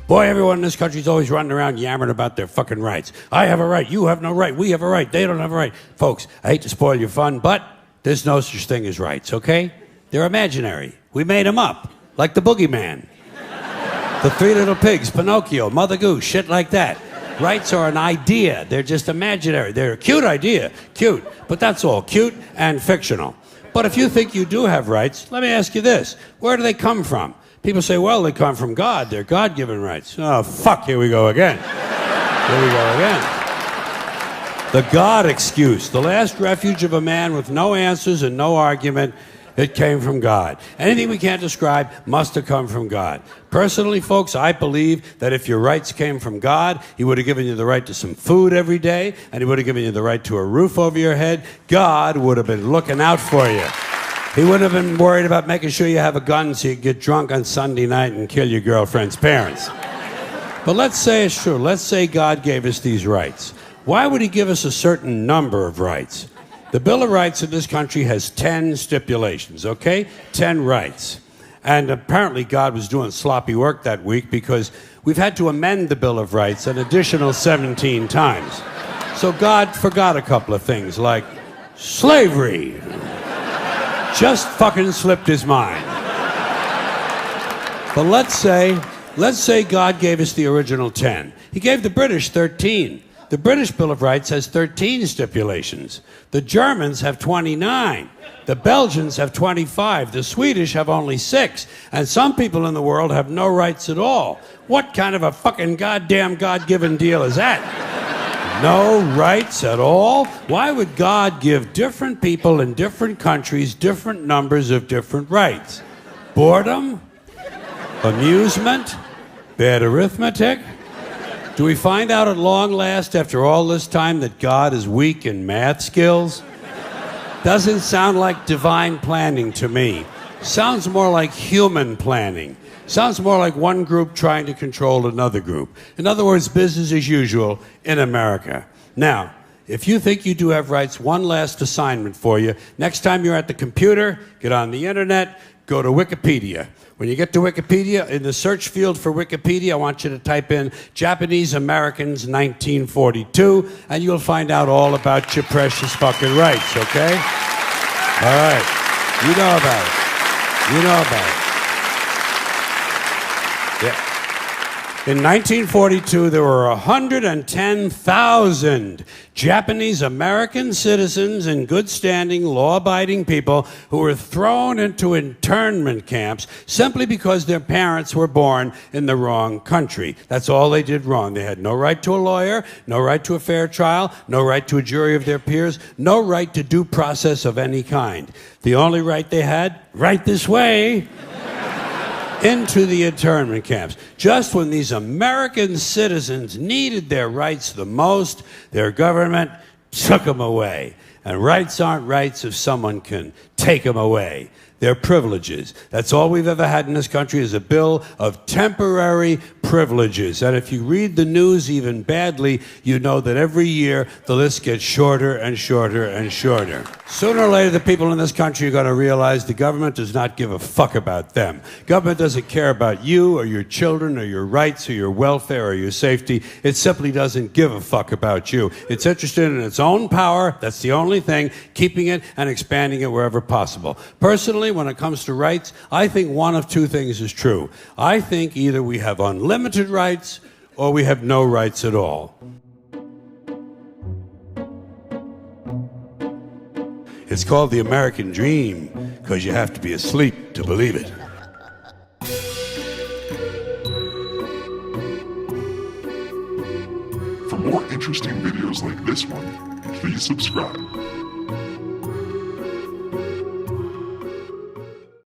Boy, everyone in this country's always running around yammering about their fucking rights. I have a right, you have no right, we have a right, they don't have a right. Folks, I hate to spoil your fun, but there's no such thing as rights, okay? They're imaginary. We made them up, like the boogeyman. The Three Little Pigs, Pinocchio, Mother Goose, shit like that. Rights are an idea. They're just imaginary. They're a cute idea. Cute. But that's all. Cute and fictional. But if you think you do have rights, let me ask you this. Where do they come from? People say, well, they come from God. They're God-given rights. Oh, fuck, here we go again. Here we go again. The God excuse. The last refuge of a man with no answers and no argument. It came from God. Anything we can't describe must have come from God. Personally, folks, I believe that if your rights came from God, He would have given you the right to some food every day, and He would have given you the right to a roof over your head. God would have been looking out for you. He wouldn't have been worried about making sure you have a gun so you can get drunk on Sunday night and kill your girlfriend's parents. But let's say it's true. Let's say God gave us these rights. Why would He give us a certain number of rights? The Bill of Rights in this country has 10 stipulations, okay? 10 rights. And apparently God was doing sloppy work that week because we've had to amend the Bill of Rights an additional 17 times. So God forgot a couple of things like slavery. Just fucking slipped His mind. But let's say God gave us the original 10. He gave the British 13. The British Bill of Rights has 13 stipulations. The Germans have 29. The Belgians have 25. The Swedish have only 6. And some people in the world have no rights at all. What kind of a fucking goddamn God-given deal is that? No rights at all? Why would God give different people in different countries different numbers of different rights? Boredom? Amusement? Bad arithmetic? Do we find out at long last after all this time that God is weak in math skills? Doesn't sound like divine planning to me. Sounds more like human planning. Sounds more like one group trying to control another group. In other words, business as usual in America. Now, if you think you do have rights, one last assignment for you. Next time you're at the computer, get on the internet, go to Wikipedia. When you get to Wikipedia, in the search field for Wikipedia, I want you to type in Japanese Americans 1942, and you'll find out all about your precious fucking rights, okay? All right. You know about it. You know about it. Yeah. In 1942, there were 110,000 Japanese American citizens in good standing, law-abiding people who were thrown into internment camps simply because their parents were born in the wrong country. That's all they did wrong. They had no right to a lawyer, no right to a fair trial, no right to a jury of their peers, no right to due process of any kind. The only right they had, right this way, into the internment camps. Just when these American citizens needed their rights the most, their government took them away. And rights aren't rights if someone can take them away. They're privileges. That's all we've ever had in this country is a bill of temporary privileges. And if you read the news even badly, you know that every year the list gets shorter and shorter and shorter. Sooner or later, the people in this country are going to realize the government does not give a fuck about them. Government doesn't care about you or your children or your rights or your welfare or your safety. It simply doesn't give a fuck about you. It's interested in its own power. That's the only thing, keeping it and expanding it wherever possible. Personally, when it comes to rights, I think one of two things is true. I think either we have unlimited rights or we have no rights at all. It's called the American Dream because you have to be asleep to believe it. For more interesting videos like this one, please subscribe.